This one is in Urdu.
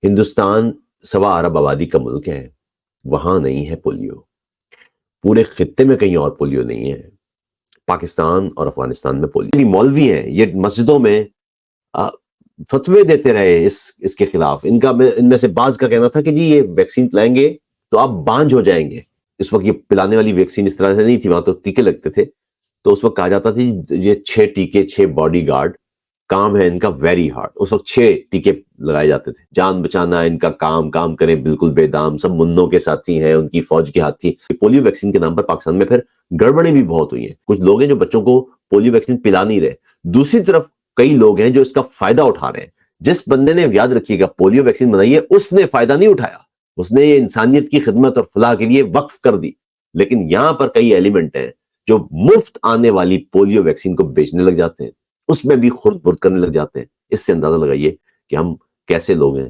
ہندوستان 1.25 ارب آبادی کا ملک ہے، وہاں نہیں ہے پولیو، پورے خطے میں کہیں اور پولیو نہیں ہے، پاکستان اور افغانستان میں پولیو۔ مولوی ہیں یہ مسجدوں میں فتوے دیتے رہے اس کے خلاف، ان میں سے بعض کا کہنا تھا کہ جی یہ ویکسین پلائیں گے تو آپ بانجھ ہو جائیں گے۔ اس وقت یہ پلانے والی ویکسین اس طرح سے نہیں تھی، وہاں تو ٹیکے لگتے تھے، تو اس وقت کہا جاتا تھا یہ 6 ٹیکے 6 باڈی گارڈ، کام ہے ان کا ویری ہارڈ۔ اس وقت 6 ٹیکے لگائے جاتے تھے، جان بچانا ان کا کام کریں بالکل بے دام، سب منوں کے ساتھی ہیں، ان کی فوج کے ہاتھی۔ پولیو ویکسین کے نام پر پاکستان میں پھر گڑبڑیں بھی بہت ہوئی ہیں، کچھ لوگ ہیں جو بچوں کو پولیو ویکسین پلا نہیں رہے، دوسری طرف کئی لوگ ہیں جو اس کا فائدہ اٹھا رہے ہیں۔ جس بندے نے، یاد رکھیے گا، پولیو ویکسین بنائی ہے اس نے فائدہ نہیں اٹھایا، اس نے یہ انسانیت کی خدمت اور فلاح کے لیے وقف کر دی، لیکن یہاں پر کئی ایلیمنٹ ہیں جو مفت آنے والی پولیو ویکسین کو بیچنے لگ جاتے ہیں، اس میں بھی خرد برد کرنے لگ جاتے ہیں۔ اس سے اندازہ لگائیے کہ ہم کیسے لوگ ہیں۔